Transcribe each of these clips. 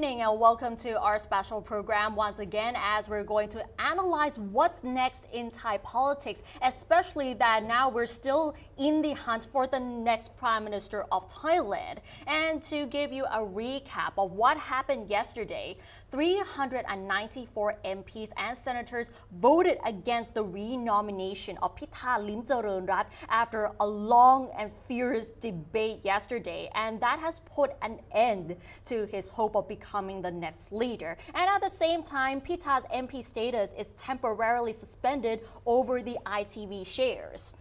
evening and welcome to our special program once again as we're going to analyze what's next in Thai politics, especially that now we're still in the hunt for the next Prime Minister of Thailand. And to give you a recap of what happened yesterday, 394 MPs and senators voted against the renomination of Pitha Limjaroenrat after a long and fierce debate yesterday, and that has put an end to his hope of becoming the next leader. And at the same time, Pitha's MP status is temporarily suspended over the ITV shares.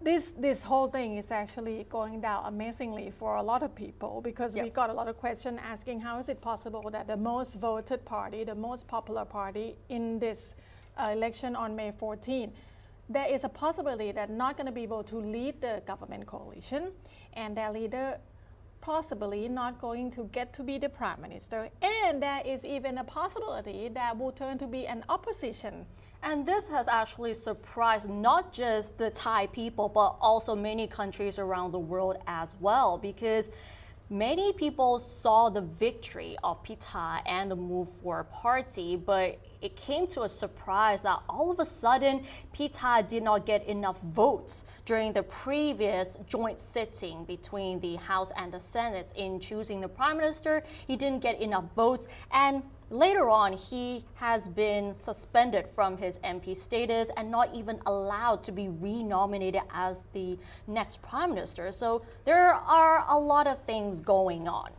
This whole thing is actually going down amazingly for a lot of people because we got a lot of questions asking how is it possible that the most voted party, the most popular party in this election on May 14, there is a possibility that not going to be able to lead the government coalition and their leader possibly not going to get to be the Prime Minister, and there is even a possibility that will turn to be an opposition. And this has actually surprised not just the Thai people, but also many countries around the world as well, because many people saw the victory of Pitha and the Move Forward party, but it came to a surprise that all of a sudden Pitha did not get enough votes during the previous joint sitting between the House and the Senate in choosing the Prime Minister. He didn't get enough votes, and later on, he has been suspended from his MP status and not even allowed to be renominated as the next Prime Minister. So there are a lot of things going on.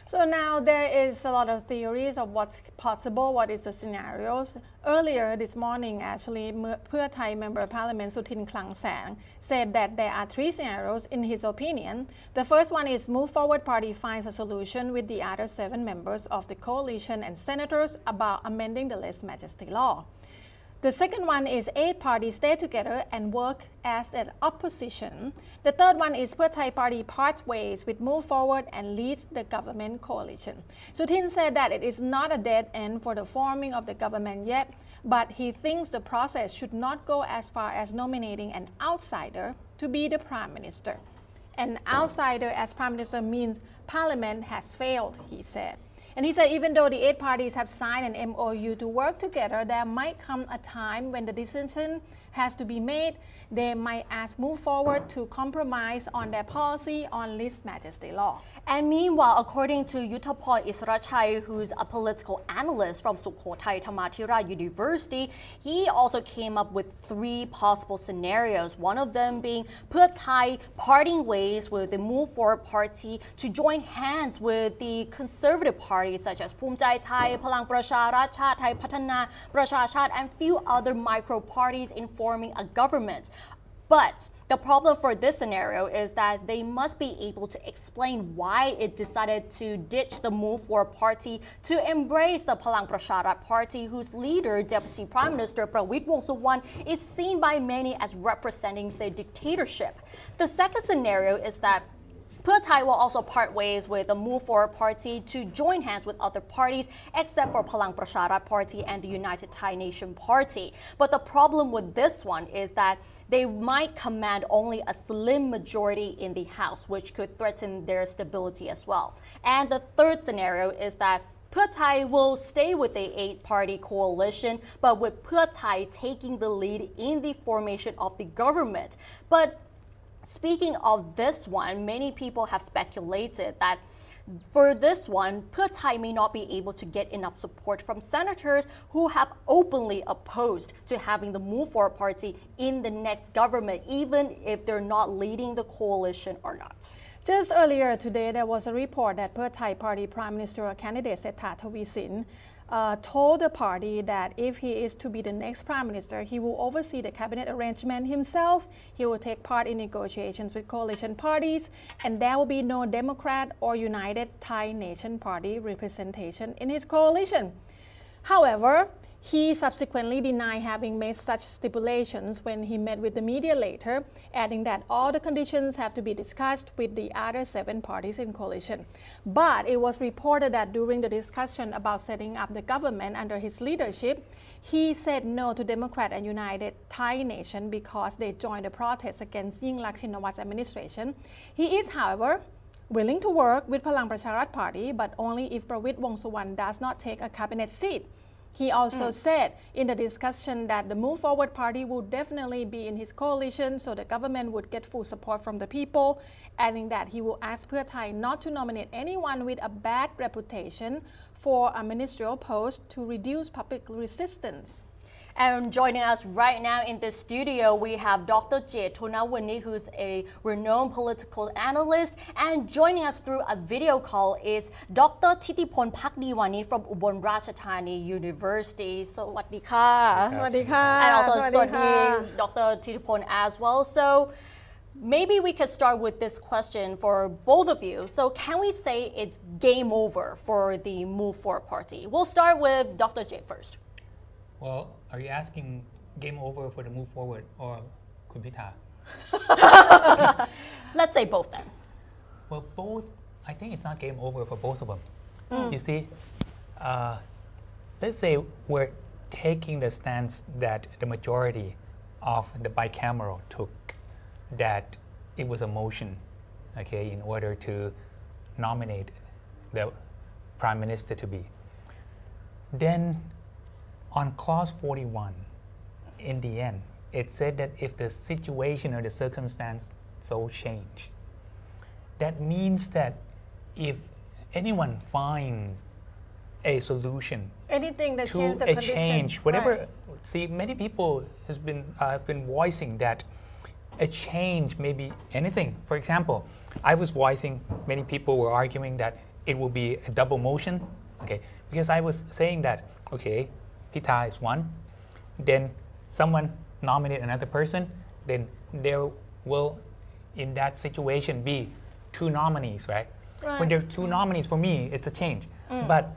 So now there is a lot of theories of what's possible, what is the scenarios. Earlier this morning, actually, Pheu Thai Member of Parliament Sutin Klangsang said that there are three scenarios in his opinion. The first one is Move Forward Party finds a solution with the other 7 members of the coalition and senators about amending the lese majesty law. The second one is 8 parties stay together and work as an opposition. The third one is Pheu Thai Party parts ways with Move Forward and leads the government coalition. Sutin said that it is not a dead end for the forming of the government yet, but he thinks the process should not go as far as nominating an outsider to be the Prime Minister. An outsider as Prime Minister means Parliament has failed, he said. And he said even though the 8 parties have signed an MOU to work together, there might come a time when the decision has to be made. They might ask Move Forward to compromise on their policy on lese majesty law. And meanwhile, according to Yuthapon Israchai, who's a political analyst from Sukhothai Thamathira University, he also came up with 3 possible scenarios, one of them being Pheu Thai parting ways with the Move Forward party to join hands with the conservative parties such as Phum Chai Thai, Palang Pracharat, Chat Thai Pathana, Pracha Chat, and few other micro parties in forming a government. But the problem for this scenario is that they must be able to explain why it decided to ditch the Move Forward party to embrace the Palang Pracharat party, whose leader, Deputy Prime Minister Prawit Wongsuwon, is seen by many as representing the dictatorship. The second scenario is that Pheu Thai will also part ways with the Move Forward party to join hands with other parties except for Palang Pracharat party and the United Thai Nation party. But the problem with this one is that they might command only a slim majority in the House, which could threaten their stability as well. And the third scenario is that Pheu Thai will stay with the 8-party coalition, but with Pheu Thai taking the lead in the formation of the government. But speaking of this one, many people have speculated that for this one, Pheu Thai may not be able to get enough support from senators who have openly opposed to having the Move Forward party in the next government, even if they're not leading the coalition or not. Just earlier today, there was a report that Pheu Thai Party Prime Minister candidate Sethar Thavisin told the party that if he is to be the next Prime Minister, he will oversee the cabinet arrangement himself, he will take part in negotiations with coalition parties, and there will be no Democrat or United Thai Nation Party representation in his coalition. However, he subsequently denied having made such stipulations when he met with the media later, adding that all the conditions have to be discussed with the other 7 parties in coalition. But it was reported that during the discussion about setting up the government under his leadership, he said no to Democrat and United Thai Nation because they joined the protest against Yingluck Shinawat's administration. He is, however, willing to work with Palang Pracharat Party, but only if Prawit Wongsuwan does not take a cabinet seat. He also said in the discussion that the Move Forward Party would definitely be in his coalition, so the government would get full support from the people, adding that he will ask Pheu Thai not to nominate anyone with a bad reputation for a ministerial post to reduce public resistance. And joining us right now in the studio, we have Dr. Jet Thonawani, who's a renowned political analyst. And joining us through a video call is Dr. Thitithipol Phakdeewani from Ubon Ratchathani University. Sawadee ka. Sawadee ka. And also Sawadee ka. Dr. Thitithipol as well. So maybe we could start with this question for both of you. So can we say it's game over for the Move Forward Party? We'll start with Dr. Jet first. Well, are you asking game over for the Move Forward or Kun Pitha? Let's say both then. Well, both, I think it's not game over for both of them. You see, let's say we're taking the stance that the majority of the bicameral took, that it was a motion, okay, in order to nominate the Prime Minister to be. Then on clause 41, in the end, it said that if the situation or the circumstance so changed, that means that if anyone finds a solution Anything that to changes the a condition. change, whatever. Right. See, many people have been voicing that a change may be anything. For example, I was voicing, many people were arguing that it will be a double motion, okay, because I was saying that, okay, Pitha is one, then someone nominate another person, then there will, in that situation, be two nominees, right? Right. When there are two nominees, for me, it's a change. But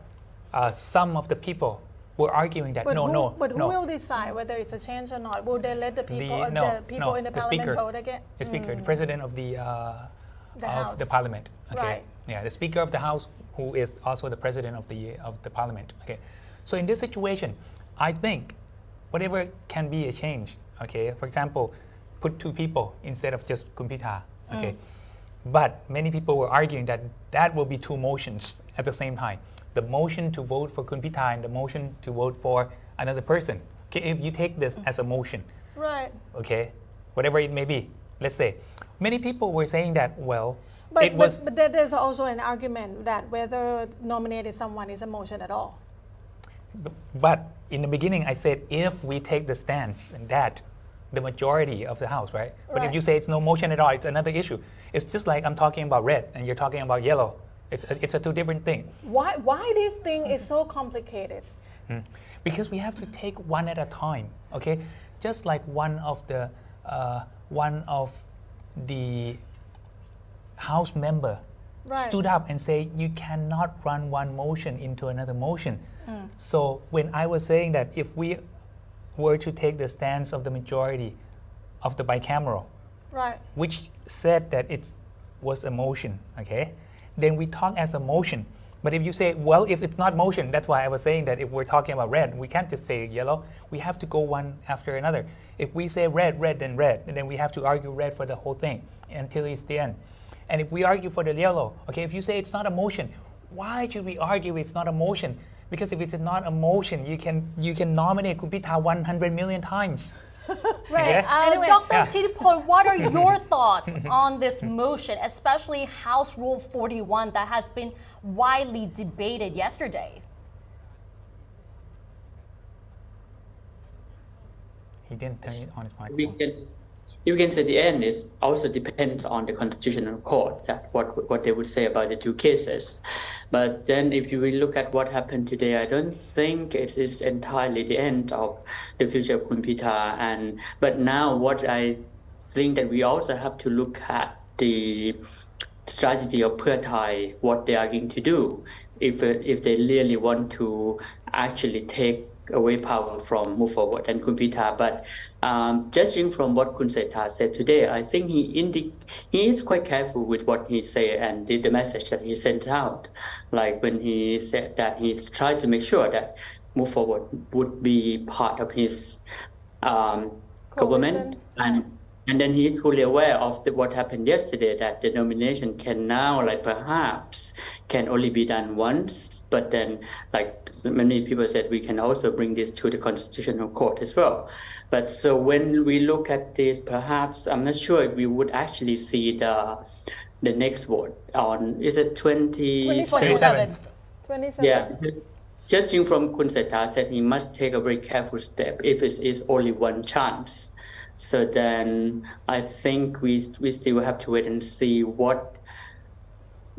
some of the people were arguing that But no, who will decide whether it's a change or not? Will they let the people, in the parliament speaker, vote again? the speaker, the president of the House. the parliament. Okay. Right. Yeah, the speaker of the house, who is also the president of the parliament. Okay. So in this situation, I think whatever can be a change. Okay. For example, put two people instead of just Kun Pitha. Okay. But many people were arguing that that will be two motions at the same time. The motion to vote for Kun Pitha and the motion to vote for another person. Okay, if you take this as a motion, Right. okay, whatever it may be, let's say, many people were saying that, well, But, it was, but there's also an argument that whether nominating someone is a motion at all. but in the beginning I said if we take the stance that the majority of the house, right? But if Right. you say it's no motion at all, it's another issue. It's just like I'm talking about red and you're talking about yellow. It's a two different thing. Why this thing is so complicated? Because we have to take one at a time, okay? Just like one of the house member Right. stood up and say you cannot run one motion into another motion. So when I was saying that if we were to take the stance of the majority of the bicameral, Right. which said that it was a motion, okay, then we talk as a motion. But if you say, well, if it's not motion, that's why I was saying that if we're talking about red, we can't just say yellow. We have to go one after another. If we say red, then red, and then we have to argue red for the whole thing until it's the end. And if we argue for the yellow, okay, if you say it's not a motion, why should we argue it's not a motion? Because if it's not a motion, you can nominate Kun Pitha 100 million times. Right. Okay. Anyway. Dr. Yeah. Thitithipol, what are your thoughts on this motion, especially House Rule 41 that has been widely debated yesterday? He didn't turn it on his we microphone. can you can say the end is also depends on the constitutional court that what they would say about the two cases. But then if you will look at what happened today, I don't think it is entirely the end of the future of Kun Pitha. But now what I think that we also have to look at the strategy of Pheu Thai, what they are going to do if they really want to actually take away power from Move Forward and Kun Pitha. But judging from what Kun Setha said today, I think he is quite careful with what he said and the message that he sent out. Like when he said that he's tried to make sure that Move Forward would be part of his government, And then he is fully aware of what happened yesterday, that the nomination can now, like perhaps, can only be done once. But then, like many people said, we can also bring this to the Constitutional Court as well. But so when we look at this, perhaps, I'm not sure if we would actually see the next vote on, is it 27th. 27. Yeah, because judging from Kun Sethar said he must take a very careful step if it is only one chance. So then I think we still have to wait and see what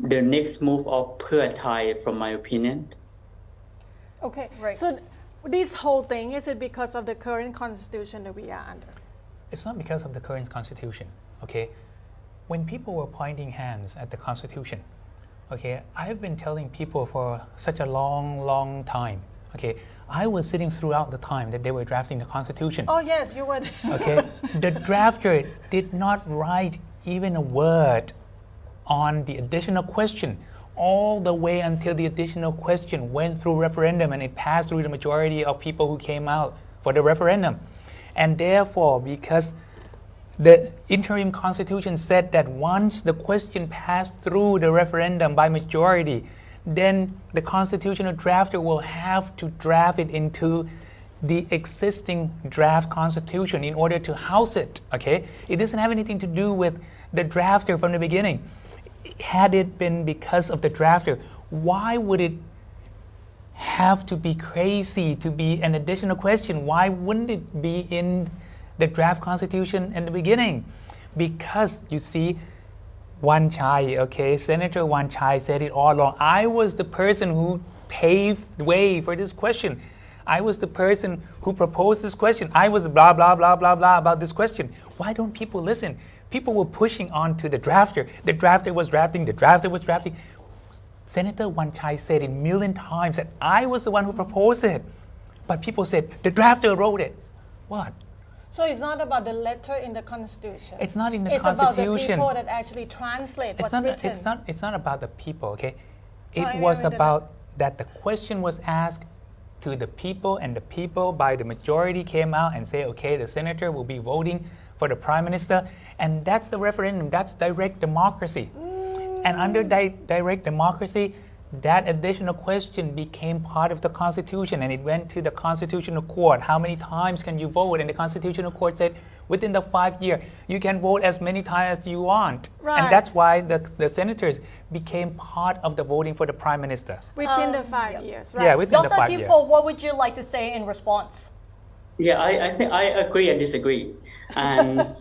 the next move of Pheu Thai, from my opinion. Okay, Right. so this whole thing, is it because of the current constitution that we are under? It's not because of the current constitution, okay? When people were pointing hands at the constitution, okay, I've been telling people for such a long time, okay? I was sitting throughout the time that they were drafting the constitution. Oh yes, you were there. Okay, the drafter did not write even a word on the additional question all the way until the additional question went through referendum and it passed through the majority of people who came out for the referendum. And therefore, because the interim constitution said that once the question passed through the referendum by majority, then the constitutional drafter will have to draft it into the existing draft constitution in order to house it, okay? It doesn't have anything to do with the drafter from the beginning. Had it been because of the drafter, why would it have to be crazy to be an additional question? Why wouldn't it be in the draft constitution in the beginning? Because you see, Wan Chai, okay, Senator Wan Chai said it all along. I was the person who paved the way for this question. I was the person who proposed this question. I was blah, blah, blah, blah, blah about this question. Why don't people listen? People were pushing on to the drafter. The drafter was drafting, the drafter was drafting. Senator Wan Chai said it a million times that I was the one who proposed it. But people said, the drafter wrote it. What? So it's not about the letter in the constitution. It's not in the it's constitution. It's about the people that actually translate what's written. It's not about the people, okay? It I was remember about that the question was asked to the people, and the people by the majority came out and say, okay, the senator will be voting for the prime minister, and that's the referendum. That's direct democracy. And under direct democracy, that additional question became part of the constitution, and it went to the constitutional court. How many times can you vote? And the constitutional court said within the 5 year, you can vote as many times as you want. Right. And that's why the senators became part of the voting for the prime minister. Within the 5 years, right? Yeah, within the Dr. 5 years. Tipo, what would you like to say in response? Yeah, I think I agree and disagree. And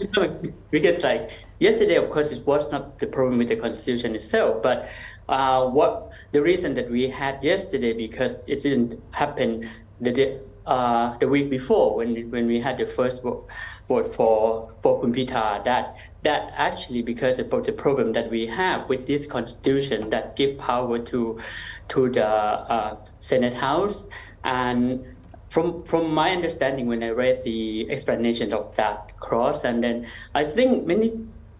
because like yesterday, of course, it was not the problem with the constitution itself, but what the reason that we had yesterday, because it didn't happen the week before when we had the first vote for Kun Pitha, that actually because of the problem that we have with this constitution that give power to the Senate House. And from my understanding, when I read the explanation of that clause, and then I think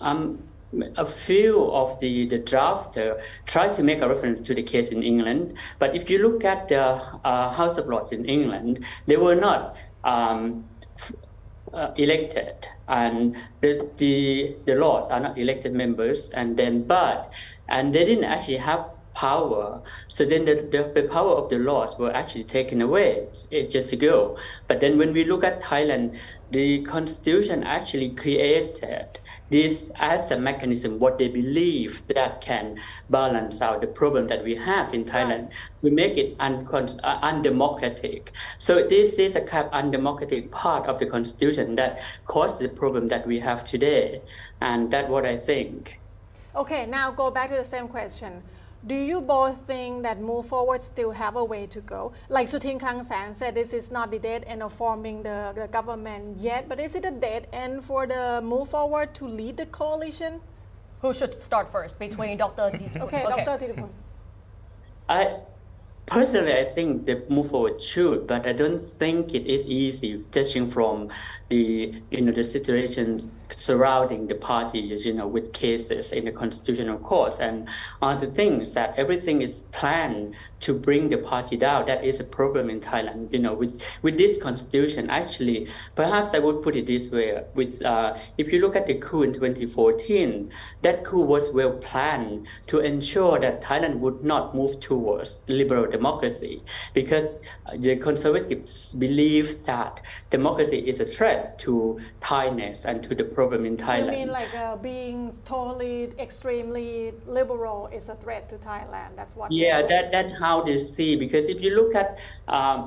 a few of the drafter tried to make a reference to the case in England. But if you look at the House of Lords in England, they were not elected, and the Lords are not elected members, and they didn't actually have power. So then the power of the laws were actually taken away. It's just a go. But then when we look at Thailand, the constitution actually created this as a mechanism, what they believe that can balance out the problem that we have in Thailand. We make it undemocratic. So this is a kind of undemocratic part of the constitution that caused the problem that we have today. And that's what I think. Okay, now go back to the same question. Do you both think that move forward still have a way to go? Like Sutin Klangsan said, this is not the dead end of forming the government yet, but is it a dead end for the move forward to lead the coalition? Who should start first between Dr. Tipo? Okay, Dr. Thitipun. Personally, I think the move forward should, but I don't think it is easy, judging from the situations surrounding the parties, with cases in the constitutional courts and other things. That everything is planned to bring the party down. That is a problem in Thailand. With this constitution, actually, perhaps I would put it this way: if you look at the coup in 2014, that coup was well planned to ensure that Thailand would not move towards liberal democracy, because the conservatives believe that democracy is a threat to Thailand and to the problem in You Thailand. mean like being totally extremely liberal is a threat to Thailand? That's what. Yeah, that's how they see. Because if you look at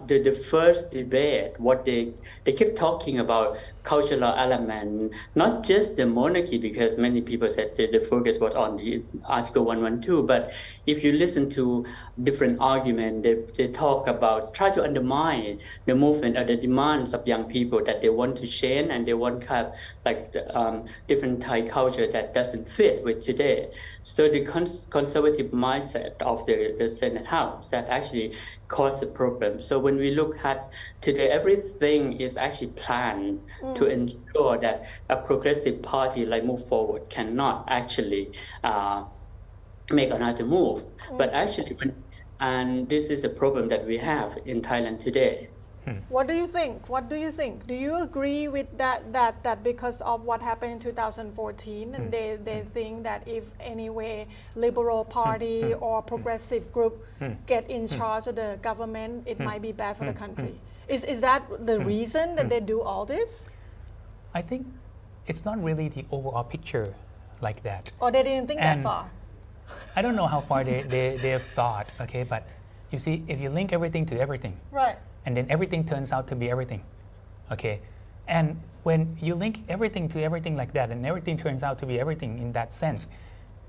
the first debate, what they kept talking about cultural element, not just the monarchy, because many people said the focus was on the Article 112. But if you listen to different arguments, they talk about, try to undermine the movement or the demands of young people, that they want to change and they want to have different Thai culture that doesn't fit with today. So the conservative mindset of the Senate House that actually caused the problem. So when we look at today, everything is actually planned to ensure that a progressive party like Move Forward cannot actually make another move. But actually, and this is a problem that we have in Thailand today. What do you think? What do you think? Do you agree with that because of what happened in 2014, and they think that if anyway liberal party or progressive group get in charge of the government, it might be bad for the country? Is that the reason that they do all this? I think it's not really the overall picture like that. Or they didn't think that And far? I don't know how far they have thought, okay, but you see, if you link everything to everything, Right. and then everything turns out to be everything, okay, and when you link everything to everything like that, and everything turns out to be everything in that sense,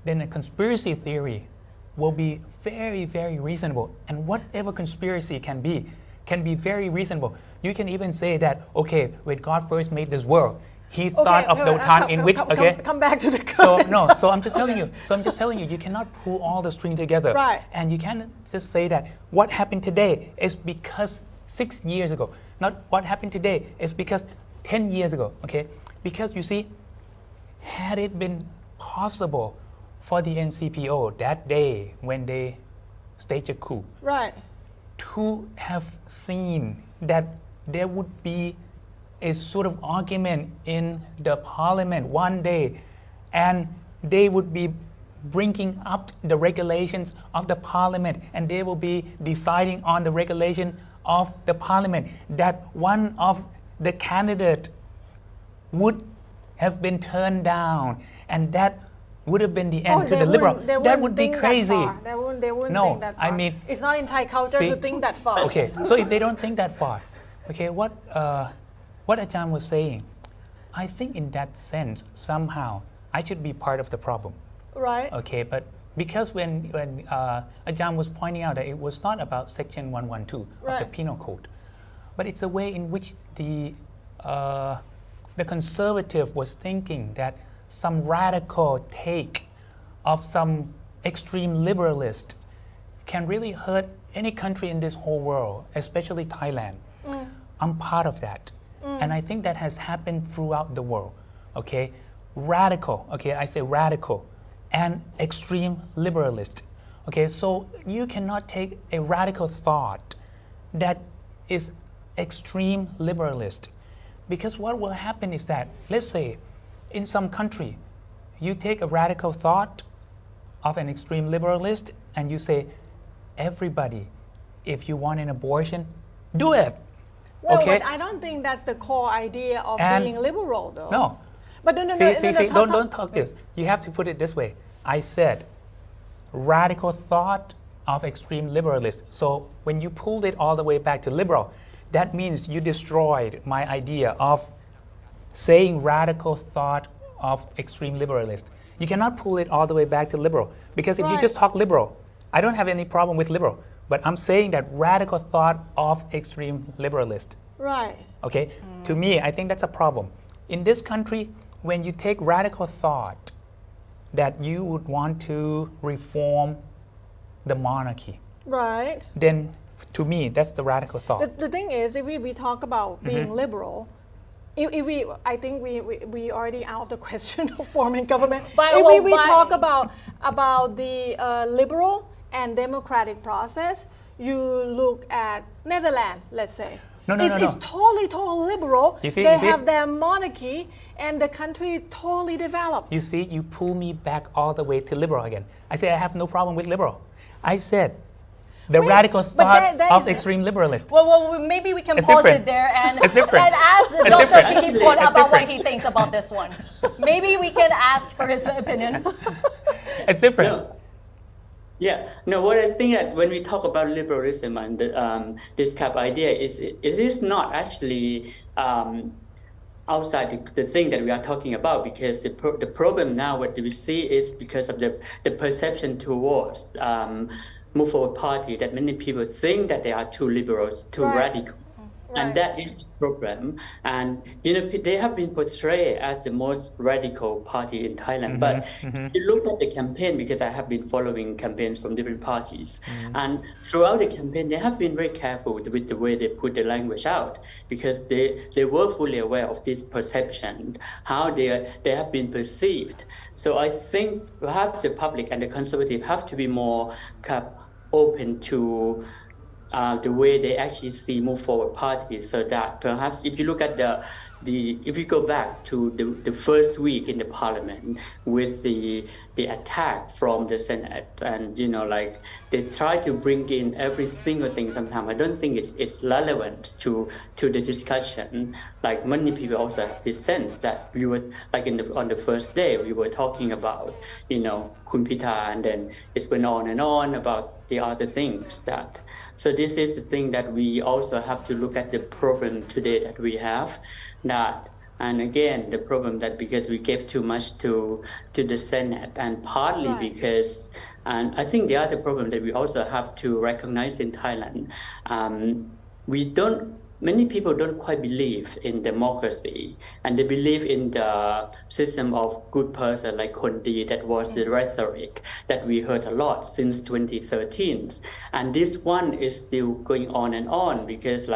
then a conspiracy theory will be very, very reasonable, and whatever conspiracy can be very reasonable. You can even say that, okay, when God first made this world, He thought of the time in which, okay. Come back to the So no, so I'm just telling you, you cannot pull all the string together. Right. And you can't just say that what happened today is because 6 years ago. Not what happened today is because 10 years ago, okay? Because you see, had it been possible for the NCPO that day when they staged a coup, Right. to have seen that there would be a sort of argument in the parliament one day, and they would be bringing up the regulations of the parliament, and they will be deciding on the regulation of the parliament, that one of the candidate would have been turned down, and that would have been the end to the liberal. That would be crazy. They wouldn't No, think that far. I mean, it's not in Thai culture see- to think that far. Okay, so if they don't think that far, okay, what Ajahn was saying, I think in that sense, somehow, I should be part of the problem. Right. Okay, but because when Ajahn was pointing out that it was not about Section 112 of the Right. Penal Code, but it's a way in which the conservative was thinking that some radical take of some extreme liberalist can really hurt any country in this whole world, especially Thailand. I'm part of that. And I think that has happened throughout the world. Okay, radical, okay, I say radical and extreme liberalist. Okay, so you cannot take a radical thought that is extreme liberalist, because what will happen is that, let's say, in some country, you take a radical thought of an extreme liberalist and you say, everybody, if you want an abortion, do it. Well, Okay. but I don't think that's the core idea of And- being liberal, though. No. But no, Don't talk this. You have to put it this way. I said radical thought of extreme liberalist. So when you pulled it all the way back to liberal, that means you destroyed my idea of saying radical thought of extreme liberalist. You cannot pull it all the way back to liberal, because if you Right. just talk liberal, I don't have any problem with liberal, but I'm saying that radical thought of extreme liberalist. Right. Okay, to me, I think that's a problem. In this country, when you take radical thought that you would want to reform the monarchy, Right. then to me, that's the radical thought. The thing is, if we talk about being liberal, if we, I think we already out of the question of forming government. But- If well, we but- talk about the liberal and democratic process, you look at Netherlands, let's say. No. It's totally liberal. You see- they you see- have their monarchy, and the country is totally developed. You see, you pull me back all the way to liberal again. I say I have no problem with liberal. I said the Wait, radical but thought that of is- extreme liberalist. Well, maybe we can It's pause different. it there and, It's different. and ask It's Dr. different. Titipon It's about what different. he thinks about this one. Maybe we can ask for his opinion. It's different. No. Yeah, no, what I think that when we talk about liberalism and this kind of idea is it is not actually outside the thing that we are talking about, because the problem now what we see is because of the perception towards Move Forward Party, that many people think that they are too liberals, too Right. radical. Right. And that is the problem. And they have been portrayed as the most radical party in Thailand. But if you look at the campaign, because I have been following campaigns from different parties, and throughout the campaign, they have been very careful with the way they put the language out, because they were fully aware of this perception, how they have been perceived. So I think perhaps the public and the conservative have to be more kind of open to the way they actually see Move Forward Party, so that perhaps if you look at if you go back to the first week in the parliament with the attack from the Senate, and they try to bring in every single thing. Sometimes I don't think it's relevant to the discussion. Like many people also have this sense that we were on the first day we were talking about Kun Pitha, and then it went on and on about the other things that. So this is the thing that we also have to look at the problem today that we have. And again, the problem that because we gave too much to the Senate, and partly Right. because, and I think the other problem that we also have to recognize in Thailand, many people don't quite believe in democracy, and they believe in the system of good person like Kondi. That was the rhetoric that we heard a lot since 2013. And this one is still going on and on, because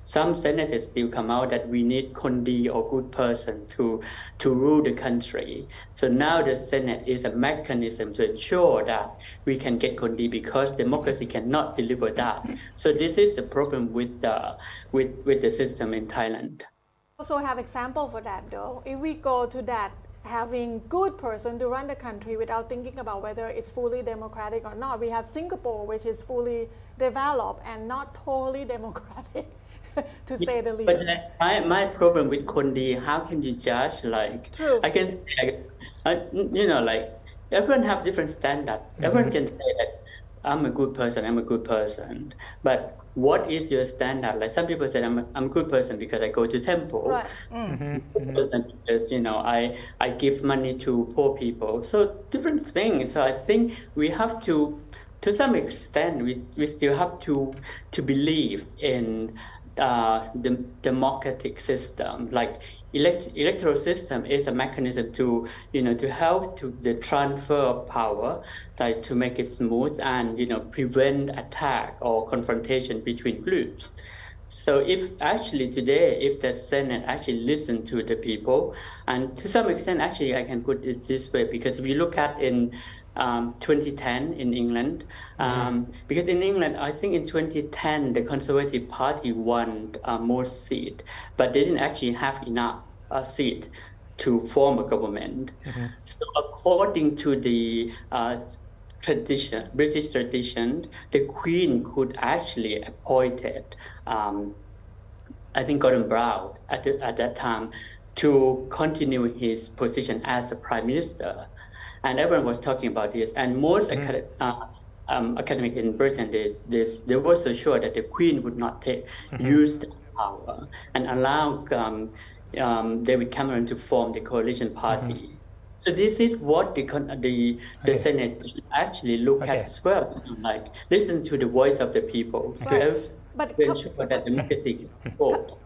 some senators still come out that we need Kondi or good person to rule the country. So now the Senate is a mechanism to ensure that we can get Kondi, because democracy cannot deliver that. So this is the problem with the system in Thailand. Also have example for that though. If we go to that, having good person to run the country without thinking about whether it's fully democratic or not. We have Singapore, which is fully developed and not totally democratic, to say the least. But my problem with Kondi, how can you judge? True. I can, everyone have different standard. Everyone can say that I'm a good person, but what is your standard? Like some people say I'm a good person because I go to temple. Right. Good person because I give money to poor people. So different things. So I think we have to some extent, we still have to believe in the democratic system. Like electoral system is a mechanism to help to the transfer of power, like to make it smooth and prevent attack or confrontation between groups. So if actually today, if the Senate actually listen to the people, and to some extent, actually I can put it this way, because if you look at in 2010 in England, because in England, I think in 2010, the Conservative Party won most seat, but they didn't actually have enough seat to form a government. So according to the British tradition, the Queen could actually appointed, I think Gordon Brown at that time, to continue his position as a Prime Minister. And everyone was talking about this, and most academic in Britain, they were so sure that the Queen would not use the power and allow David Cameron to form the coalition party. So this is what the Senate should actually look at as well, listen to the voice of the people to ensure that democracy can hold.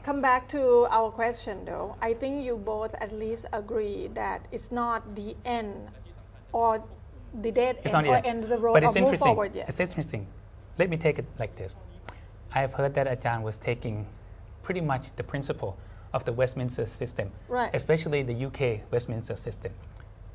Come back to our question though. I think you both at least agree that it's not the end or the dead end or end of the road but of it's Move interesting. Forward yet. It's interesting let me take it like this. I have heard that Ajahn was taking pretty much the principle of the Westminster system, Right. especially the UK Westminster system.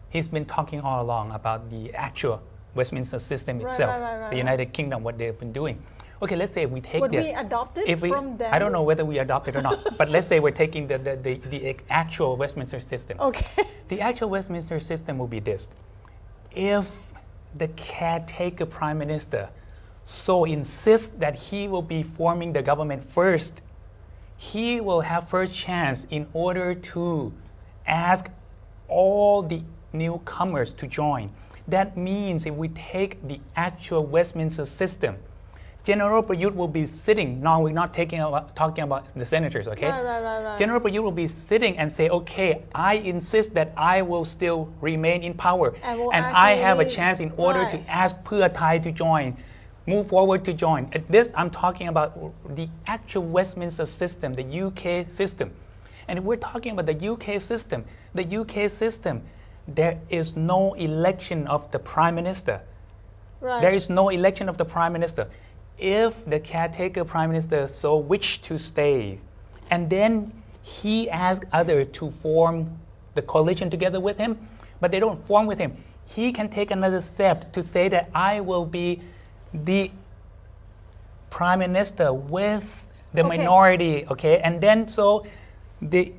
He's been talking all along about the actual Westminster system Right, itself, right, the United Kingdom, what they've been doing. Okay, let's say we take Would this. we adopt it from them? I don't know whether we adopt it or not, but let's say we're taking the actual Westminster system. Okay. The actual Westminster system will be this. If the caretaker prime minister so insists that he will be forming the government first, he will have first chance in order to ask all the newcomers to join. That means if we take the actual Westminster system, General Prayut will be sitting. Now we're not talking about the senators, okay? Right. General Prayut will be sitting and say, okay, I insist that I will still remain in power. And will I have a actually- chance in order right. to ask Pheu Thai to join, move forward to join. This, I'm talking about the actual Westminster system, the UK system. And if we're talking about the UK system, there is no election of the prime minister. Right. There is no election of the prime minister. If the caretaker prime minister so wish to stay, and then he asks others to form the coalition together with him, but they don't form with him, he can take another step to say that I will be the prime minister with the Okay. minority, okay? And then so the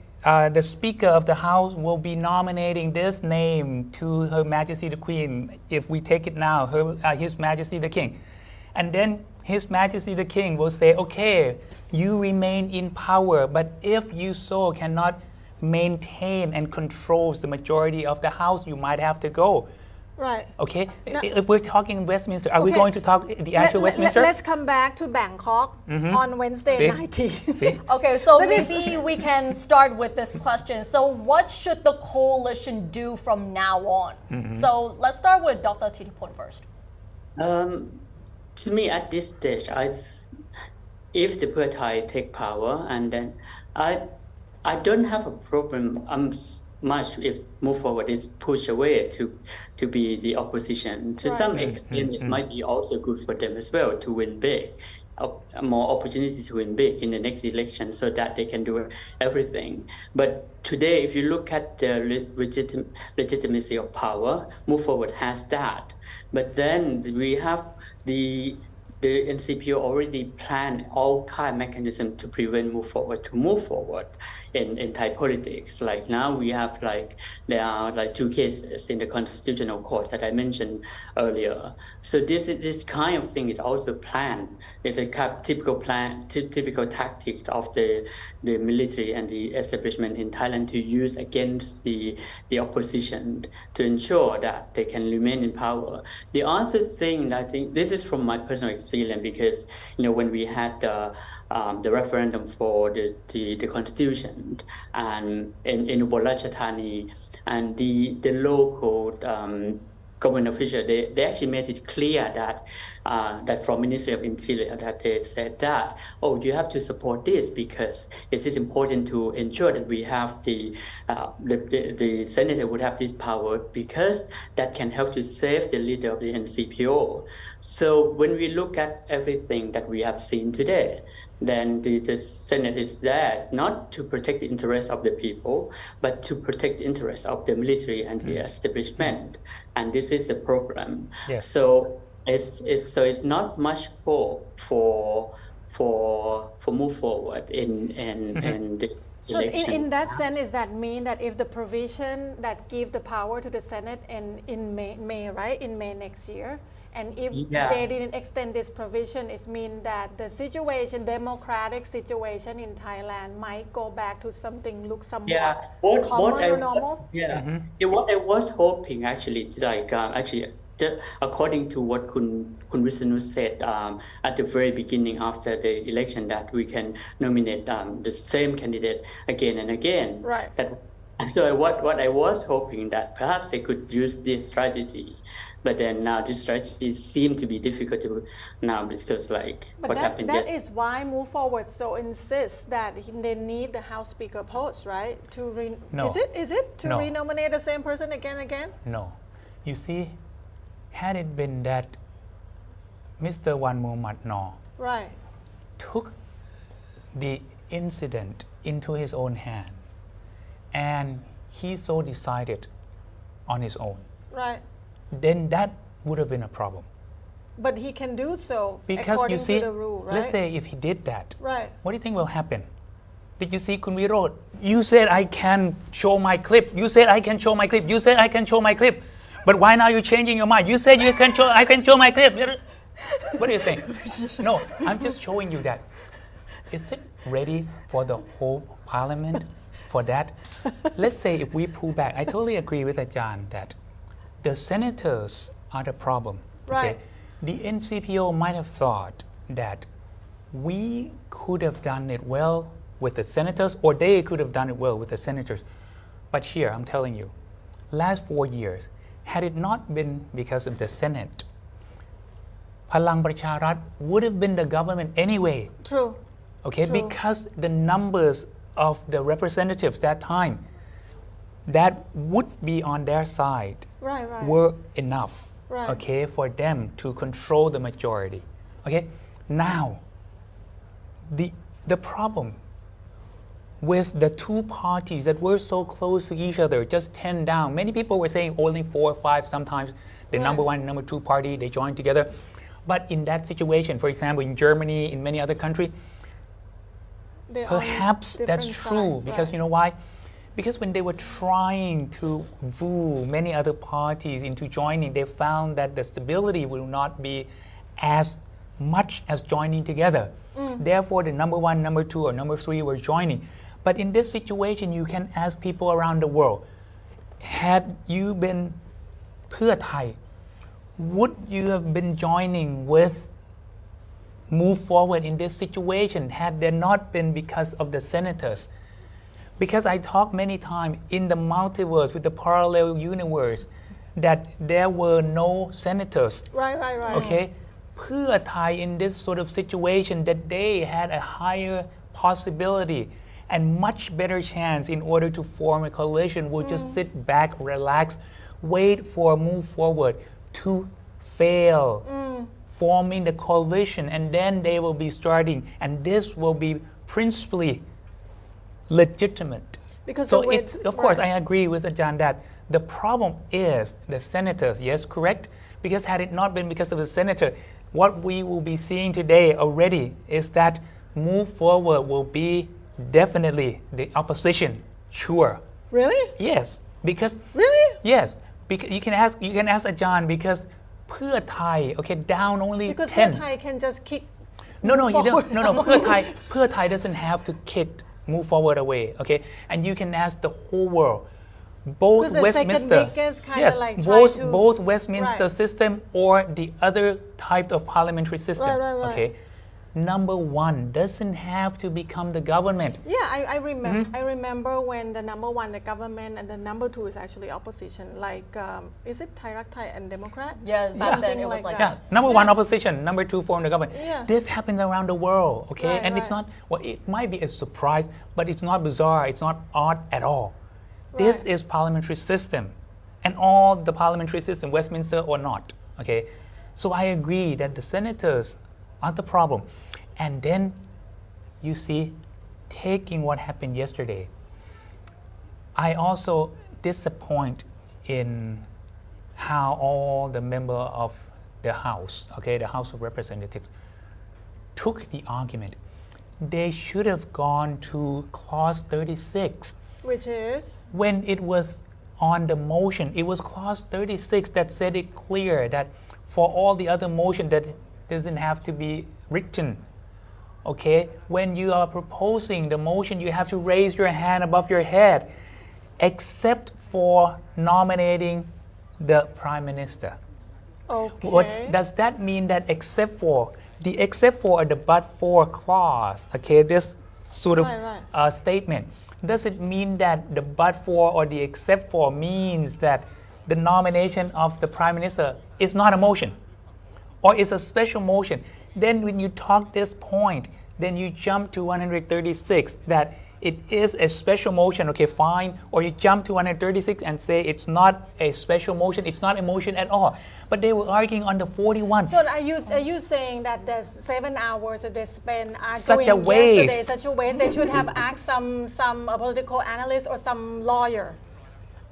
Speaker of the House will be nominating this name to Her Majesty the Queen, if we take it now, His Majesty the King. And then His Majesty the King will say, okay, you remain in power, but if you so cannot maintain and controls the majority of the House, you might have to go. Right. Okay? Now- If we're talking Westminster, are we Okay. going to talk the actual Westminster? Let's come back to Bangkok on Wednesday See? 19. See? Okay, so Let me maybe we can start with this question. So, what should the coalition do from now on? So, let's start with Dr. Thitiphol first. To me, at this stage, if the Pheu Thai take power, and then I don't have a problem much if move forward is push away to be the opposition. To some extent, it might be also good for them as well to win big, more opportunity to win big in the next election, so that they can do everything. But today, if you look at the legitimacy of power, move forward has that. But then we have the NCPO already planned all kind of mechanisms to prevent move forward in Thai politics. Like now we have there are 2 cases in the constitutional court that I mentioned earlier. So this kind of thing is also planned. It's a typical tactics of the military and the establishment in Thailand to use against the opposition to ensure that they can remain in power. The other thing, I think this is from my personal experience, because when we had the referendum for the constitution and in Ubon Ratchathani, and the local government official, they actually made it clear that from Ministry of Interior, that they said that, you have to support this because it is important to ensure that we have the senator would have this power, because that can help to save the leader of the NCPO. So when we look at everything that we have seen today, then the Senate is there not to protect the interests of the people, but to protect the interests of the military and the establishment. And this is the problem. Yes. So it's not much hope for move forward in this So election. in that sense, does that mean that if the provision that give the power to the Senate in May, right, in May next year, and if Yeah. they didn't extend this provision, it means that the situation, democratic situation in Thailand might go back to something look somewhat common or normal? Yeah, what I was hoping actually, according to what Kun Visanu said at the very beginning after the election, that we can nominate the same candidate again and again. Right. So what I was hoping that perhaps they could use this strategy, but then now this strategy seemed to be difficult now, because But what happened that yesterday. is why Move Forward so insists that they need the House Speaker post, right? No. Is it to No. renominate the same person again and again? No. You see, had it been that Mr. Wan Muhammad Noor Right. took the incident into his own hand and he so decided on his own, Right. then that would have been a problem. But he can do so Because according you see, to the rule, right? let's say if he did that, Right. what do you think will happen? Did you see Kun Virod? You said I can show my clip. You said I can show my clip. You said I can show my clip. But why now you're changing your mind? You said you can show, I can show my clip. What do you think? No, I'm just showing you that. Is it ready for the whole parliament for that? Let's say if we pull back, I totally agree with Ajahn that the senators are the problem. Right. The NCPO might have thought that we could have done it well with the senators, or they could have done it well with the senators. But here, I'm telling you, last 4 years, had it not been because of the Senate, Palang Pracharat would have been the government anyway. True. Okay, True. because the numbers of the representatives that time that would be on their side Right, right. were enough, Right. okay, for them to control the majority. Okay, now the problem with the two parties that were so close to each other, just 10 down. Many people were saying only 4 or 5 sometimes. The number one and number two party, they joined together. But in that situation, for example, in Germany, in many other countries, They're on perhaps that's different true sides, because right. you know why? Because when they were trying to woo many other parties into joining, they found that the stability will not be as much as joining together. Therefore, the number one, number two, or number three were joining. But in this situation, you can ask people around the world, had you been Pheu Thai, would you have been joining with move forward in this situation had there not been because of the senators? Because I talked many times in the multiverse with the parallel universe that there were no senators. Right, right, right. Okay, Pheu Thai in this sort of situation that they had a higher possibility and much better chance in order to form a coalition would just sit back, relax, wait for a move forward to fail, forming the coalition, and then they will be starting, and this will be principally legitimate. Because So the way- it's, of course, right. I agree with Ajahn that the problem is the senators, yes, correct? Because had it not been because of the senator, what we will be seeing today already is that move forward will be definitely the opposition, sure. Really? Yes, because Really? yes, because you can ask Ajahn because Pheu Thai, okay, down only Because 10. Pheu Thai can just kick. No, you don't. forward. No, Pheu Thai doesn't have to move forward away, okay? And you can ask the whole world, both Because the second Westminster, biggest kinda yes, like try to- both Westminster Right. system or the other type of parliamentary system, Right. okay? Number one doesn't have to become the government. Yeah, I remember. Mm-hmm. I remember when the number one, the government, and the number two is actually opposition. Like, is it Thai Rak Thai and Democrat? Yeah, back Something then it was like Yeah, that. number one opposition, number two form the government. Yeah. This happens around the world, okay? Right, and it's right. not, well, it might be a surprise, but it's not bizarre, it's not odd at all. This Right. is parliamentary system, and all the parliamentary system, Westminster or not, okay? So I agree that the senators are the problem. And then, you see, taking what happened yesterday, I also disappoint in how all the members of the House, okay, the House of Representatives, took the argument. They should have gone to clause 36 Which is? when it was on the motion. It was clause 36 that said it clear that for all the other motion that doesn't have to be written. Okay, when you are proposing the motion, you have to raise your hand above your head, except for nominating the prime minister. Okay. Does that mean that except for or the but for clause? Okay, this sort of Right. statement. Does it mean that the but for or the except for means that the nomination of the prime minister is not a motion, or is a special motion? Then when you talk this point, then you jump to 136 that it is a special motion, okay, fine. Or you jump to 136 and say it's not a special motion, it's not a motion at all. But they were arguing on the 41. So are you saying that there's 7 hours that they spend arguing Such a waste. yesterday, such a waste? They should have asked some political analyst or some lawyer.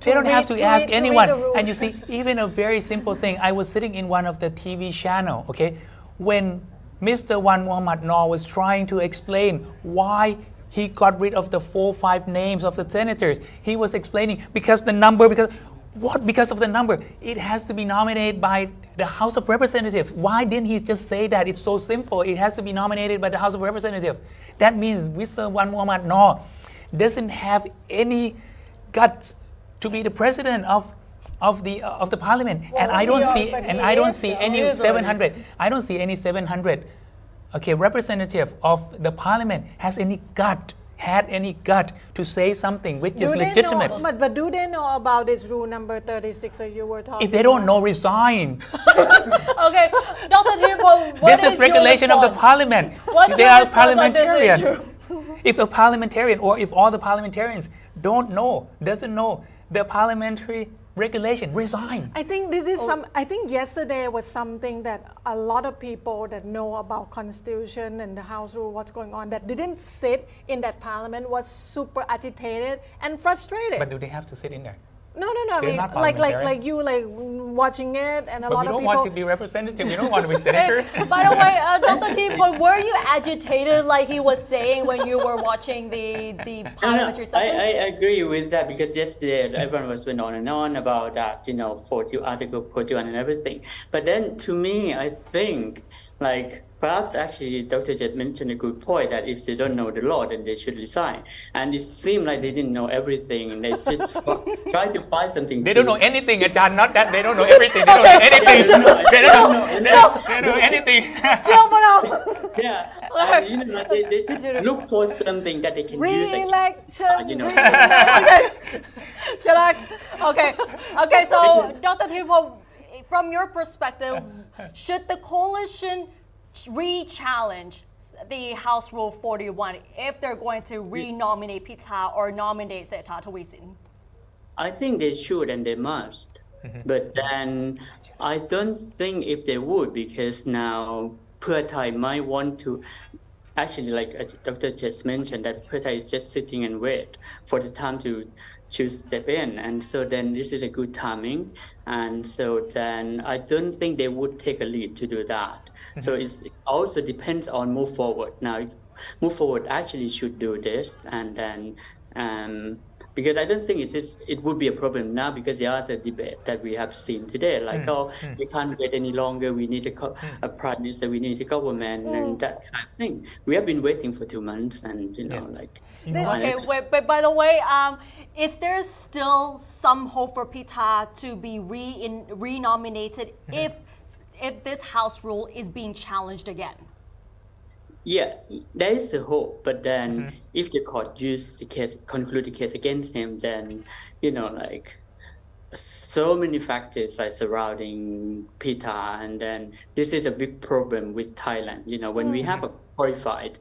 They don't have to ask read anyone. the rules. And you see, even a very simple thing, I was sitting in one of the TV channel, okay, when Mr. Wan Muhammad Noor was trying to explain why he got rid of the 4-5 names of the senators. He was explaining because of the number, it has to be nominated by the House of Representatives. Why didn't he just say that? It's so simple. It has to be nominated by the House of Representatives. That means Mr. Wan Muhammad Noor doesn't have any guts to be the president of the parliament. Well, and I don't see but and he I don't is, see though. any He is 700. I don't see any 700 representative of the parliament had any gut to say something which is legitimate. But do they know about this rule number 36 that you were talking If they don't about? know, resign. Okay, Dr. Thiraphong, what This is regulation of the parliament. What's They your are response on this parliamentarian. issue? If a parliamentarian or if all the parliamentarians doesn't know the parliamentary regulation, resign. I think this is I think yesterday was something that a lot of people that know about constitution and the house rule, what's going on, that didn't sit in that parliament was super agitated and frustrated. But do they have to sit in there? No. I They're mean, not like parliamentarians. you watching it, and a But lot we of don't people. want to be representative. We don't want to be senator. By the way, Dr. Thiraphong, were you agitated like he was saying when you were watching the parliamentary session? I agree with that because yesterday everyone was went on and on about that, 40 Article 41 and everything. But then to me, I think perhaps actually Dr. Jet mentioned a good point that if they don't know the law, then they should resign. And it seemed like they didn't know everything. They just try to find something. They don't know anything, Ajahn. Not that they don't know everything. They don't know anything. They don't know anything. Yeah, and, they just look for something that they can use. Reelection. Chillax. Okay. So, Dr. Thiraphong, from your perspective, should the coalition re-challenge the House Rule 41 if they're going to re-nominate Pita or nominate Seta Thavisin? I think they should and they must. But then I don't think if they would, because now Pheu Thai might want to, actually like Dr. Jet mentioned, that Pheu Thai is just sitting and wait for the time to step in. And so then this is a good timing. And so then I don't think they would take a lead to do that. So it also depends on move forward. Now, move forward actually should do this. And then, because I don't think it would be a problem now because the other debate that we have seen today, we can't wait any longer, we need a prime minister, we need a government, and that kind of thing. We have been waiting for 2 months and, Okay, but by the way, is there still some hope for Pita to be re-nominated if this House rule is being challenged again? Yeah, there is a hope, but then if the court conclude the case against him, then, so many factors are surrounding Pita, and then this is a big problem with Thailand. When we have a qualified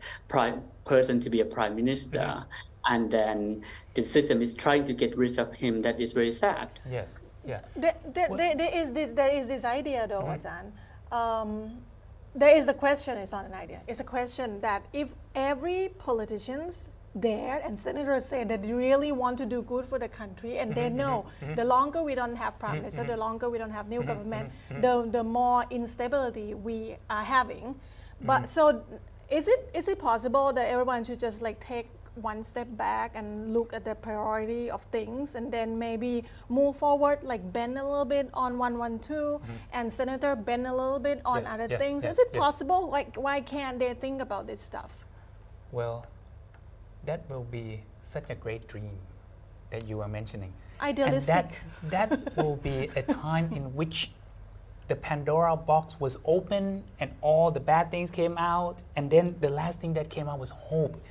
person to be a prime minister, and then the system is trying to get rid of him, that is very sad. Yes, yeah. There is this idea though, Ajahn. There is a question, it's not an idea. It's a question that if every politicians there and senators say that they really want to do good for the country, and they know the longer we don't have prime minister, the longer we don't have new government, the more instability we are having. But so is it possible that everyone should just take one step back and look at the priority of things, and then maybe move forward, bend a little bit on 112 and senator bend a little bit on other things? Is it possible? Why can't they think about this stuff? Well, that will be such a great dream that you are mentioning. Idealistic. And that will be a time in which the Pandora box was open and all the bad things came out, and then the last thing that came out was hope.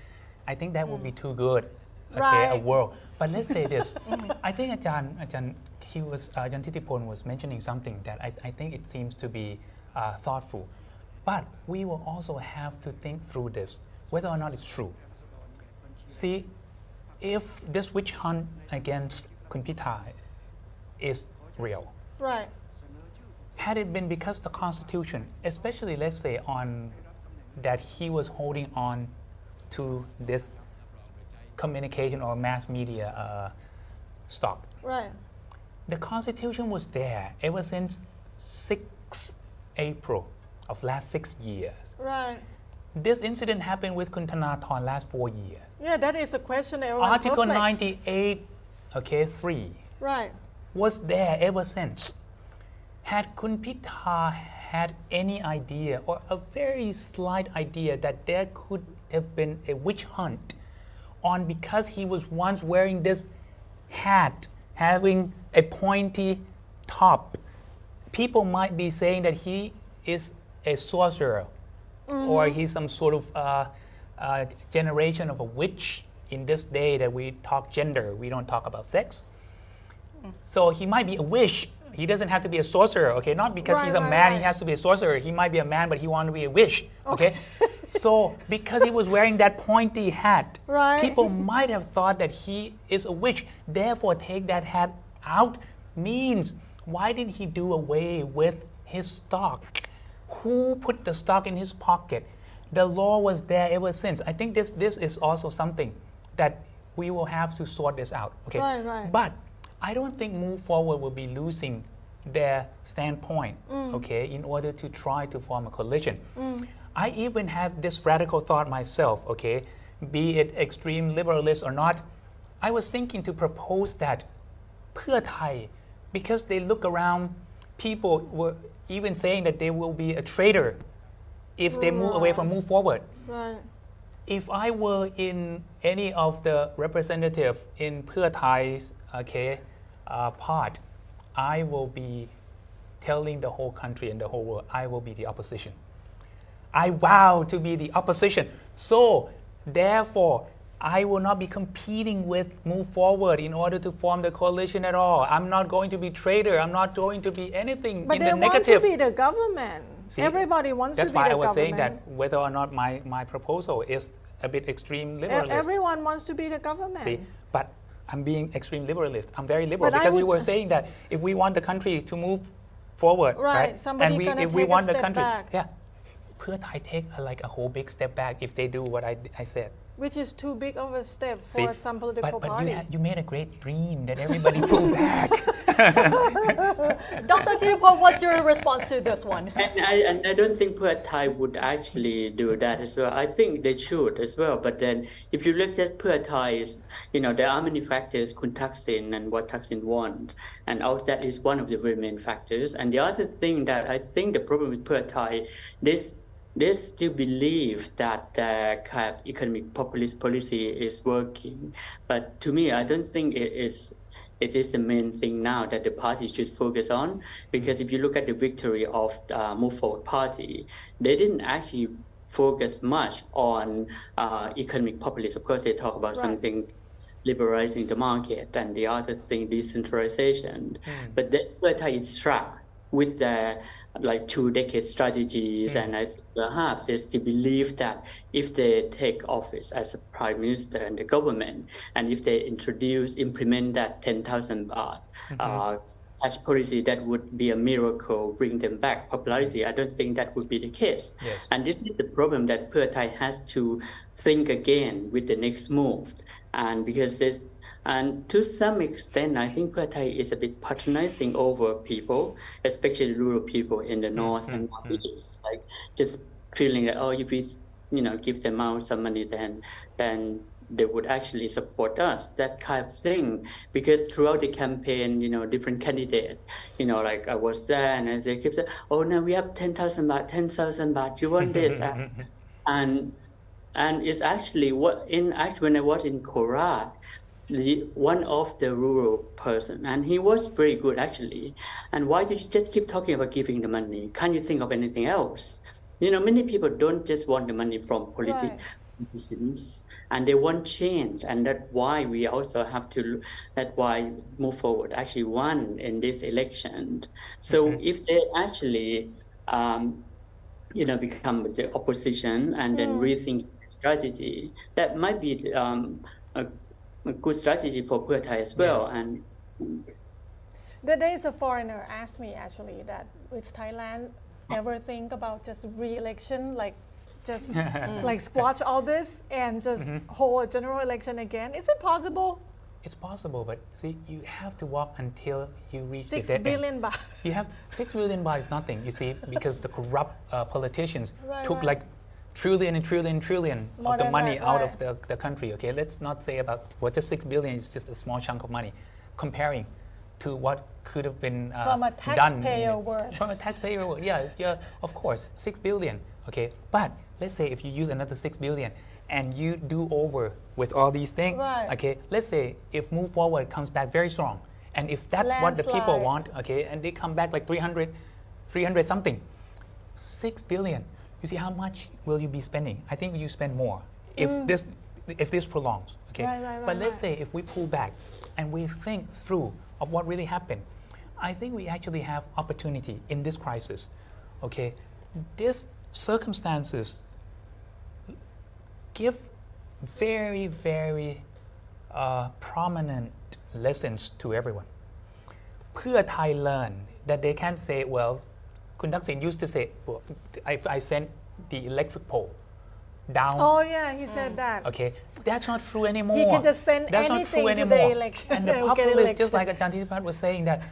I think that would be too good, a world. But let's say this. I think Ajahn Thiraphong was mentioning something that I think it seems to be thoughtful. But we will also have to think through this, whether or not it's true. See, if this witch hunt against Kun Pitha is real, Right. had it been because the Constitution, especially let's say on that he was holding on to this communication or mass media stock, Right. the Constitution was there ever since 6 April of last 6 years. Right. This incident happened with Kun Thanathorn last 4 years. Yeah, that is a question everyone Article perplexed. 98, 3 Right. was there ever since. Had Kun Pitha had any idea or a very slight idea that there could have been a witch hunt on because he was once wearing this hat having a pointy top, people might be saying that he is a sorcerer or he's some sort of generation of a witch in this day that we talk gender, we don't talk about sex. So he might be a witch. He doesn't have to be a sorcerer, okay? Not because he's a man, he has to be a sorcerer. He might be a man, but he wants to be a witch, okay? So because he was wearing that pointy hat, Right. people might have thought that he is a witch. Therefore, take that hat out means, why did he do away with his stock? Who put the stock in his pocket? The law was there ever since. I think this is also something that we will have to sort this out, okay? Right. But I don't think Move Forward will be losing their standpoint, okay, in order to try to form a coalition. I even have this radical thought myself, okay, be it extreme liberalist or not. I was thinking to propose that Pheu Thai, because they look around, people were even saying that they will be a traitor if they move away from Move Forward. Right. If I were in any of the representative in Pheu Thai's part, I will be telling the whole country and the whole world, I will be the opposition. I vow to be the opposition. So, therefore, I will not be competing with Move Forward in order to form the coalition at all. I'm not going to be traitor. I'm not going to be anything But in they the want negative. to be the government. See, Everybody wants to be That's the why I government. was saying that whether or not my proposal is a bit extreme liberalist. Everyone wants to be the government. See, but I'm being extreme liberalist. I'm very liberal But I because you would- were saying that if we want the country to move forward, Right, somebody and gonna if we take a want the step country, back. yeah, Pheu Thai take like a whole big step back if they do what I said. Which is too big of a step See, for some political but party. you made a great dream that everybody pull back. Dr. Tirupon, what's your response to this one? And I don't think Pheu Thai would actually do that as well. I think they should as well. But then if you look at Pheu Thai's, there are many factors, Kun Thaksin and what Thaksin wants. And also that is one of the very main factors. And the other thing that I think the problem with Pheu Thai, they still believe that the kind of economic populist policy is working. But to me, I don't think it is the main thing now that the party should focus on. Because if you look at the victory of the Move Forward Party, they didn't actually focus much on economic populism. Of course, they talk about something liberalizing the market and the other thing, decentralization. But then Pheu Thai is trapped with the 2-decade strategies, and I perhaps they still believe that if they take office as a prime minister and the government, and if they implement that 10,000 baht cash policy, that would be a miracle, bring them back popularity. I don't think that would be the case. Yes. And this is the problem that Pheu Thai has to think again with the next move, and because and to some extent, I think Pheu Thai is a bit patronizing over people, especially rural people in the north and northeast. Like just feeling that, if we, give them out some money, then they would actually support us. That kind of thing. Because throughout the campaign, different candidates, like I was there, and they keep saying, "Oh, now we have 10,000 baht, 10,000 baht. You want this?" and it's actually when I was in Korat. One of the rural person, and he was very good actually. And why did you just keep talking about giving the money? Can't you think of anything else? Many people don't just want the money from politicians, and they want change, and that's why we also have to. That's why Move Forward actually won in this election. So if they actually, become the opposition and then rethink strategy, that might be a good strategy for Pheu Thai as well. Yes. And There is a foreigner asked me actually that with Thailand ever think about just re-election, like just like squash all this and just hold a general election again. Is it possible? It's possible, but see, you have to walk until you reach the 6 dead end. billion baht. You have 6 billion baht is nothing, you see, because the corrupt politicians Right, took right. like trillion and trillion More of the than money that, out right. of the country. Okay, let's not say about just 6 billion is just a small chunk of money, comparing to what could have been From a done. taxpayer word. From a taxpayer word, yeah, of course, 6 billion. Okay, but let's say if you use another 6 billion and you do over with all these things, Right. okay, let's say if Move Forward comes back very strong, and if that's what the people Landslide. want, okay, and they come back like 300 something, 6 billion, you see how much will you be spending? I think you spend more if this prolongs, okay? Right, but let's right. say if we pull back and we think through of what really happened, I think we actually have opportunity in this crisis, okay? These circumstances give very prominent lessons to everyone. Pheu Thai learn that they can't say, well, Kun Thaksin used to say, well, I sent the electric pole down. Oh yeah, he said that. Okay, that's not true anymore. He can just send that's not anything true to the anymore. election And the and get populists, just elected. like Ajahn Thitipat was saying, that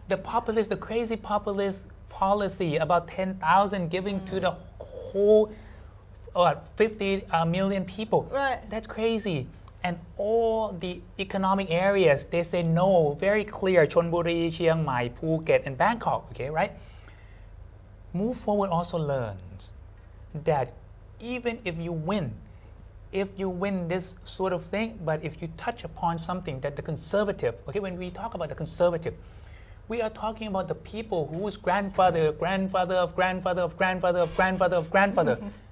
the crazy populist policy about 10,000 giving to the whole 50 million people. Right. That's crazy. And all the economic areas, they say no, very clear, Chonburi, Chiang Mai, Phuket, and Bangkok, okay, right? Move Forward also learns that even if you win this sort of thing, but if you touch upon something that the conservative, okay, when we talk about the conservative, we are talking about the people whose grandfather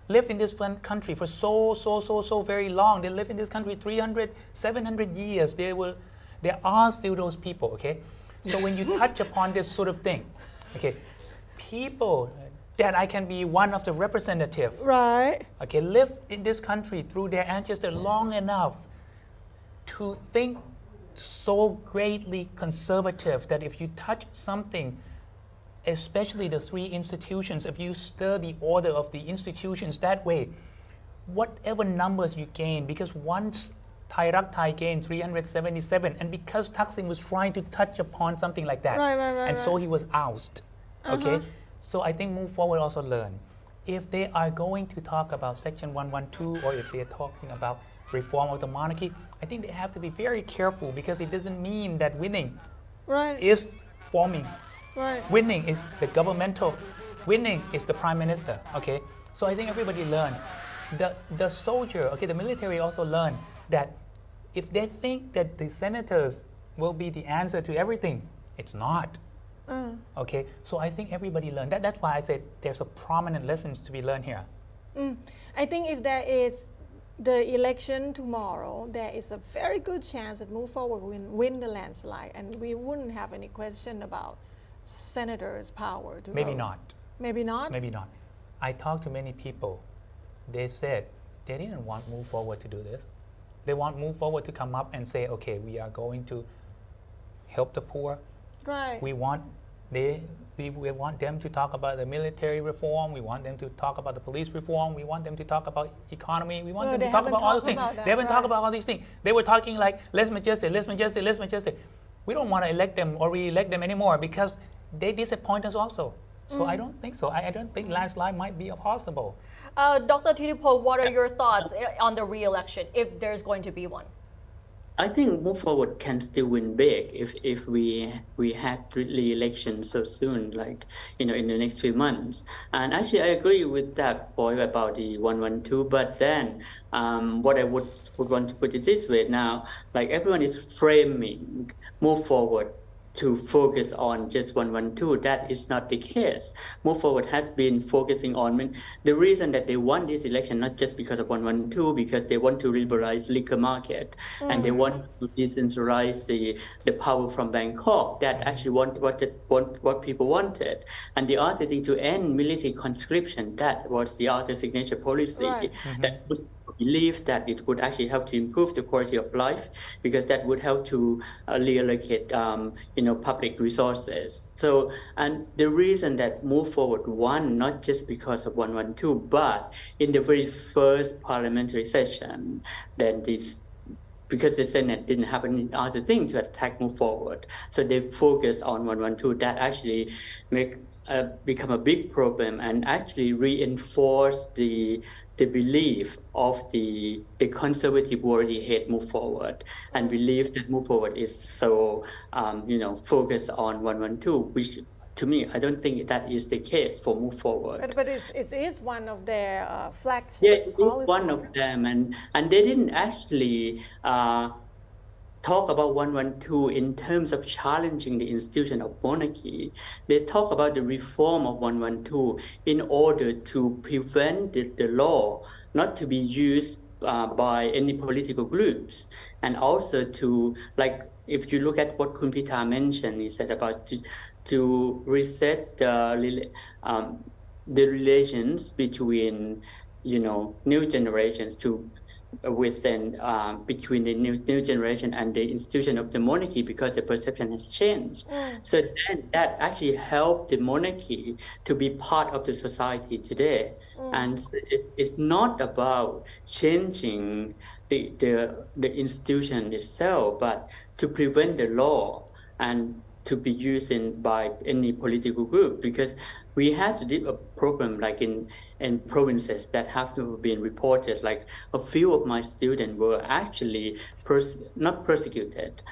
lived in this country for so very long. They lived in this country 300, 700 years. They are still those people, okay? So when you touch upon this sort of thing, okay, people that I can be one of the representative, Right. okay, live in this country through their ancestors long enough to think so greatly conservative that if you touch something, especially the 3 institutions, if you stir the order of the institutions that way, whatever numbers you gain, because once Thai Rak Thai gained 377, and because Thaksin was trying to touch upon something like that, Right, and so he was ousted, okay? So I think Move Forward also learn. If they are going to talk about Section 112, or if they are talking about reform of the monarchy, I think they have to be very careful, because it doesn't mean that winning Right. is forming. Right. Winning is the governmental. Winning is the prime minister. Okay, so I think everybody learn. The soldier, okay, the military also learn that if they think that the senators will be the answer to everything, it's not. Okay, so I think everybody learned. That's why I said there's a prominent lessons to be learned here. I think if there is the election tomorrow, there is a very good chance that Move Forward will win the landslide, and we wouldn't have any question about senators' power to Maybe vote. not. Maybe not. Maybe not. I talked to many people. They said they didn't want Move Forward to do this. They want Move Forward to come up and say, okay, we are going to help the poor. Right. We want them to talk about the military reform. We want them to talk about the police reform. We want them to talk about economy. We want No, them they to talk haven't about all those talked things. about that, They haven't talked right. about all these things. They were talking like, let's majestic. We don't want to elect them or re-elect them anymore because they disappoint us also. So I don't think so. I don't think landslide might be possible. Dr. Thitipat, what are your thoughts on the re-election if there's going to be one? I think Move Forward can still win big if we had re-election so soon, like in the next few months. And actually, I agree with that point about the 112. But then, what I would want to put it this way now, like everyone is framing Move Forward to focus on just 112. That is not the case. Move Forward has been focusing on the reason that they won this election, not just because of 112, because they want to liberalize liquor market and they want to decentralize the power from Bangkok. That actually what people wanted. And the other thing, to end military conscription, that was the other signature policy Right. that was believe that it would actually help to improve the quality of life because that would help to reallocate, public resources. So, and the reason that move forward one, not just because of 112, but in the very first parliamentary session, then because the Senate didn't have any other thing to attack move forward. So they focused on 112. That actually become a big problem and actually reinforce the belief of the conservative who already hate move forward and believe that move forward is so focused on 112, which to me, I don't think that is the case for move forward. But it is one of their flagship Yeah, it is policies. one of them, and they didn't actually talk about 112 in terms of challenging the institution of monarchy. They talk about the reform of 112 in order to prevent the law not to be used by any political groups, and also to, like, if you look at what Kun Pitha mentioned, he said about to reset the relations between new generations between the new generation and the institution of the monarchy because the perception has changed. So then that actually helped the monarchy to be part of the society today. And so it's not about changing the institution itself, but to prevent the law and to be used by any political group, because we had a problem like in provinces that have been reported, like a few of my students were actually not persecuted,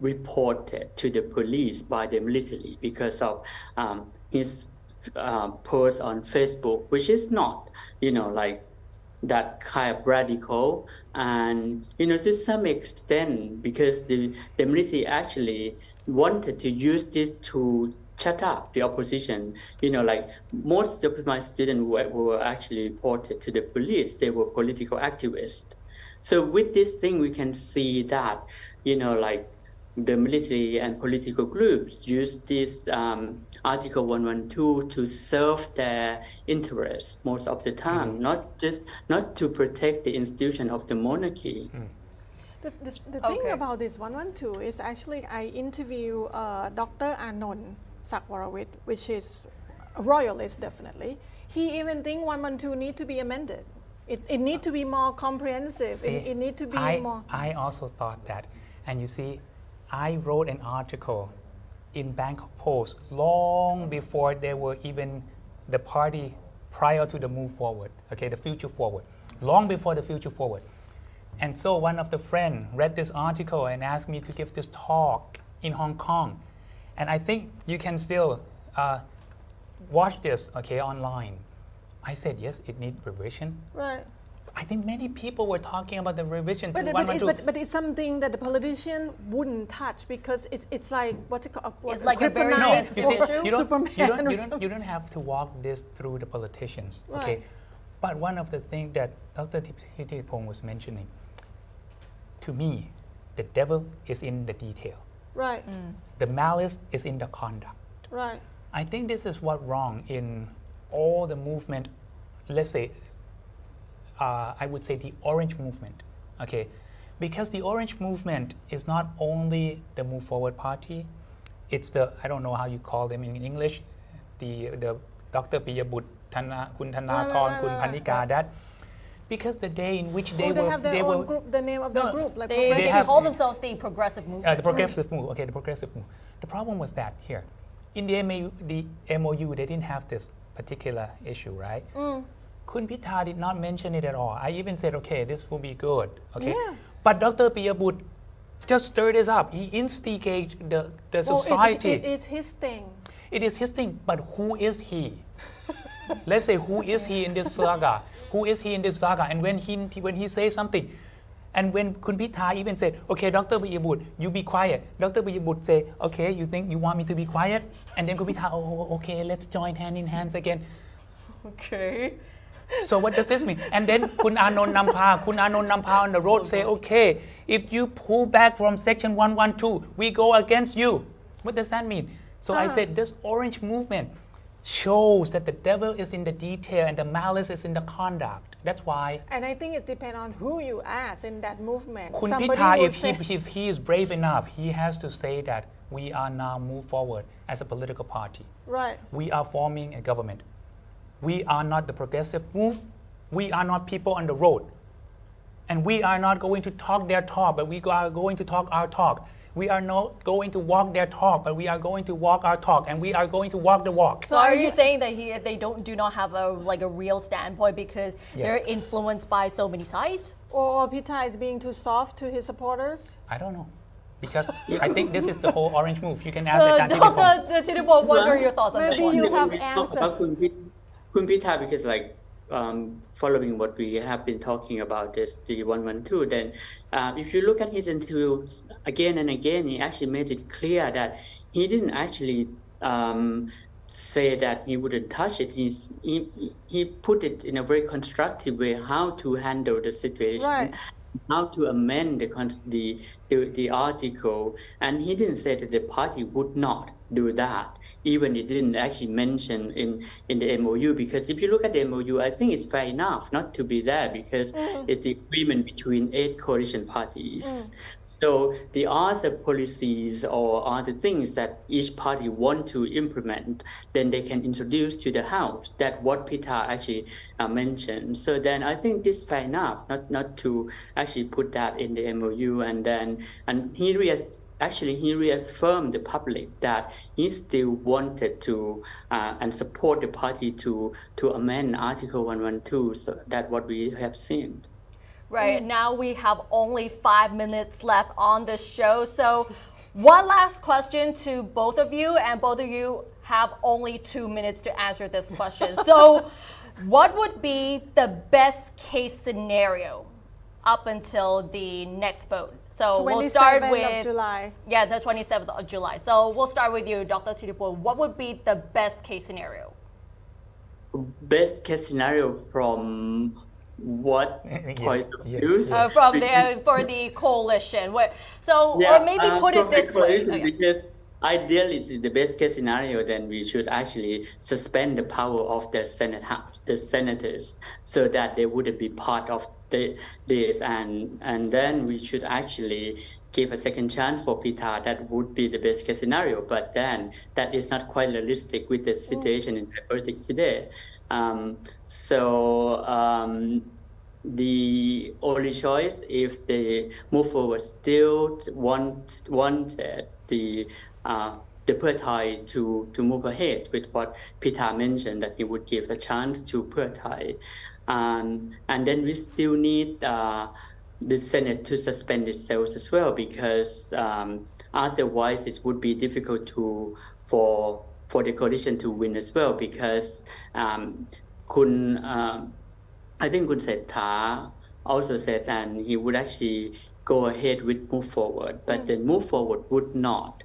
reported to the police by the military because of his post on Facebook, which is not, like that kind of radical. And, to some extent, because the military actually wanted to use this to shut up the opposition. Like most of my students were actually reported to the police. They were political activists. So with this thing, we can see that, like the military and political groups use this Article 112 to serve their interests most of the time, not to protect the institution of the monarchy. The thing about this 112 is actually I interview Dr. Anand Sakwarawit, which is a royalist definitely. He even think 112 need to be amended. It need to be more comprehensive. See, it need to be more. I also thought that. And you see, I wrote an article in Bangkok Post long before there were even the party prior to the move forward, okay, the future forward, long before the future forward. And so one of the friends read this article and asked me to give this talk in Hong Kong. And I think you can still watch this, okay, online. I said, yes, it needs revision. Right. I think many people were talking about the revision to 112. But it's something that the politician wouldn't touch because it's like, what's it called? It's like a very No, you sensitive see, issue. you don't have to walk this through the politicians, okay? Right. But one of the things that Dr. Thitiphong was mentioning, to me, the devil is in the detail. Right. The malice is in the conduct. Right. I think this is what's wrong in all the movement, let's say, I would say the Orange Movement, okay? Because the Orange Movement is not only the Move Forward Party, it's the, I don't know how you call them in English, the Dr. Piyabut, Kun Thanathorn, Kun Panika, that, because the day in which they they were... have their own group, the name of their group, like They have- call themselves the Progressive Movement. the progressive move, okay, the progressive move. The problem was that here, in the MOU, they didn't have this particular issue, right? Kun Pitha did not mention it at all. I even said, okay, this will be good, okay? Yeah. But Dr. Piyabut just stirred this up. He instigated the society. It is his thing. It is his thing, but who is he? Let's say, who is he in this saga? Who is he in this saga? And when he says something, and when Kun Pitha even said, okay, Dr. Piyabut, you be quiet. Dr. Piyabut say, okay, you think you want me to be quiet? And then Kun Pitha, oh, okay, let's join hand in hands again. Okay. So what does this mean? And then Kun Anon Nampa on the road say, okay, if you pull back from section 112, we go against you. What does that mean? So I said, this Orange Movement, shows that the devil is in the detail and the malice is in the conduct. That's why And I think it depends on who you ask in that movement. คุณ Somebody พิธา will if say, he is brave enough he has to say that we are now move forward as a political party. right. We are forming a government. We are not the progressive move. We are not people on the road. And we are not going to talk their talk, but we are going to talk our talk. We are not going to walk their talk, but we are going to walk our talk, and we are going to walk the walk. So are you saying that they do not have a real standpoint because Yes. they're influenced by so many sides? Or Pita is being too soft to his supporters? I don't know. Because I think this is the whole orange move. You can ask Ajahn Thitithorn. Dr. Thitithorn, what are your thoughts on Maybe this? you When have we talk answer. about Kun Pitha, because like following what we have been talking about this the 112, then if you look at his interviews again and again, he actually made it clear that he didn't actually say that he wouldn't touch it. He put it in a very constructive way how to handle the situation. Right. How to amend the article, and he didn't say that the party would not do that, even it didn't actually mention in the MOU, because if you look at the MOU, I think it's fair enough not to be there because it's the agreement between 8 coalition parties. So the other policies or other things that each party want to implement, then they can introduce to the House. That what Pita actually mentioned. So then I think this is fair enough, not to actually put that in the MOU. And he reaffirmed the public that he still wanted to and support the party to amend Article 112. So that's what we have seen. Right, now we have only 5 minutes left on the show. So one last question to both of you, and both of you have only 2 minutes to answer this question. So what would be the best case scenario up until the next vote? So we'll start 27th with of July. Yeah, the 27th of July. So we'll start with you, Dr. Thitithorn. What would be the best case scenario? Best case scenario from what point of yes, view? From there for the coalition. Or maybe put it this way. Okay. Because ideally, it's the best case scenario, then we should actually suspend the power of the Senate House, the senators, so that they wouldn't be part of this, and then we should actually give a second chance for Pita. That would be the best case scenario, but then that is not quite realistic with the situation in Thai politics today. The only choice, if they move forward, still wanted the Pheu Thai to move ahead with what Pita mentioned, that he would give a chance to Pheu Thai. And then we still need the Senate to suspend itself as well, because otherwise it would be difficult for the coalition to win as well, because I think Kun Sethha also said that he would actually go ahead with move forward, but then move forward would not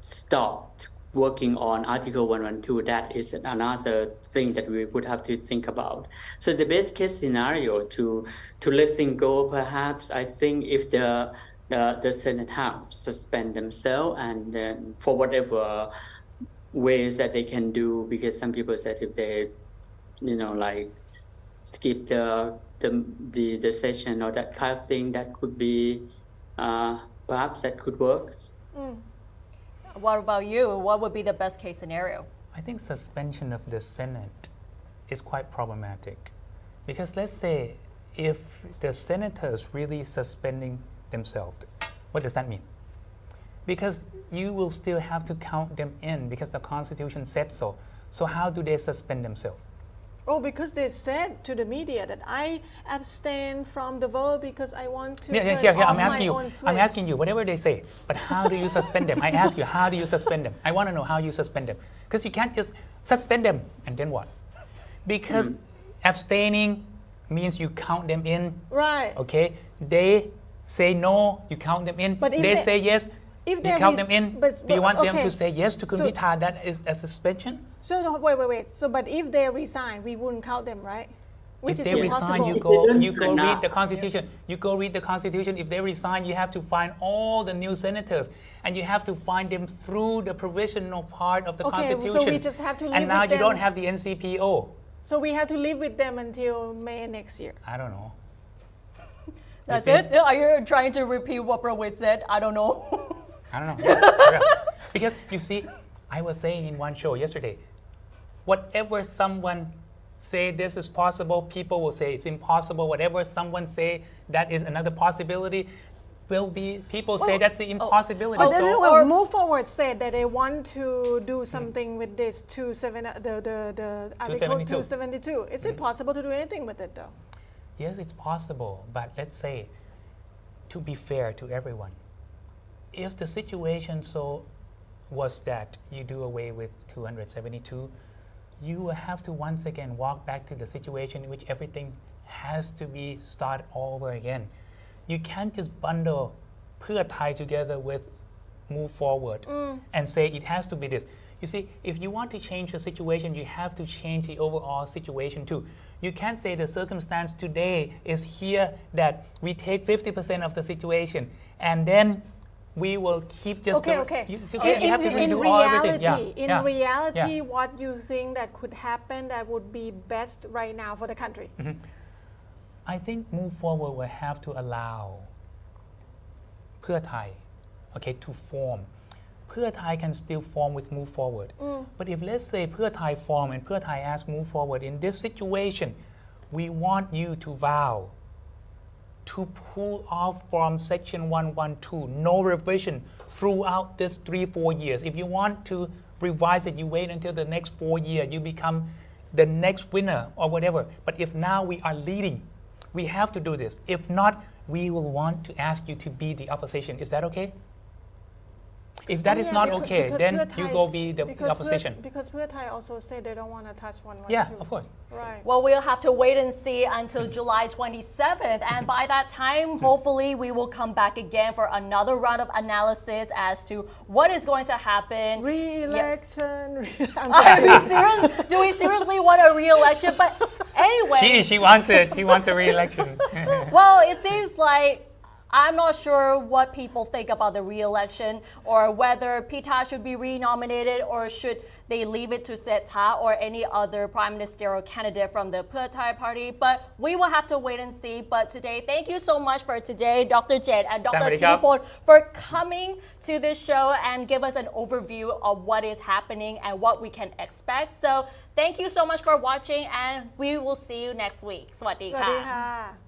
stop working on Article 112. That is another thing that we would have to think about. So the best case scenario to let things go, perhaps, I think if the Senate House suspend themselves, and then for whatever ways that they can do, because some people said if they like skip the session or that kind of thing, that could be perhaps that could work. What about you? What would be the best case scenario? I think suspension of the Senate is quite problematic, because let's say if the senators really suspending themselves, what does that mean? Because you will still have to count them in, because the Constitution said so. So how do they suspend themselves? Oh, because they said to the media that I abstain from the vote because I want to turn off my own switch. I'm asking you, whatever they say, but how do you suspend them? I ask you, how do you suspend them? I want to know how you suspend them. Because you can't just suspend them and then what? Because abstaining means you count them in. Right. Okay? They say no, you count them in. But if they they- say yes, if you there count is- them in. but- Do you want them okay. to say yes to Kun So- Pitha? That is a suspension? So no, wait. So but if they resign, we wouldn't count them, right? Which if is they resign, impossible. you If go they don't you go turn read up. the constitution. You go read the constitution. If they resign, you have to find all the new senators, and you have to find them through the provisional part of the Okay, so constitution. we just have to live and now with you them. don't have the NCPO. So we have to live with them until May next year. I don't know. That's see? it? Are you trying to repeat what Pravit said? I don't know. I don't know. Yeah. Because you see, I was saying in one show yesterday, whatever someone say this is possible, people will say it's impossible. Whatever someone say that is another possibility, will be people say that's the impossibility. But then So- well, Move Forward said that they want to do something with this the Article 272. 272. Is it possible to do anything with it though? Yes, it's possible, but let's say, to be fair to everyone, if the situation so was that you do away with 272, you will have to once again walk back to the situation in which everything has to be start all over again. You can't just bundle Pheu Thai together with Move Forward and say it has to be this. You see, if you want to change the situation, you have to change the overall situation too. You can't say the circumstance today is here that we take 50% of the situation and then we will keep just Okay. You have to redo all everything. In reality, Yeah. what you think that could happen that would be best right now for the country? I think Move Forward will have to allow Pheu Thai, to form. Pheu Thai can still form with Move Forward. But if let's say Pheu Thai form and Pheu Thai ask Move Forward, in this situation, we want you to vow to pull off from Section 112, no revision throughout this 3-4 years. If you want to revise it, you wait until the next 4 years, you become the next winner or whatever. But if now we are leading, we have to do this. If not, we will want to ask you to be the opposition. Is that okay? If that is not okay, then you go be the opposition. Because Pheu Thai also said they don't want to touch 112. Yeah, of course. Right. Well, we'll have to wait and see until July 27th. And by that time, hopefully, we will come back again for another round of analysis as to what is going to happen. Reelection. Are we serious? Do we seriously want a re-election? But anyway. She wants it. She wants a re-election. Well, it seems like I'm not sure what people think about the re-election or whether Pita should be re-nominated or should they leave it to Seta or any other prime ministerial candidate from the Pheu Thai party. But we will have to wait and see. But today, thank you so much for today, Dr. Jet and Dr. Thipon, for coming to this show and give us an overview of what is happening and what we can expect. So thank you so much for watching and we will see you next week. สวัสดี สวัสดี ค่ะ ค่ะ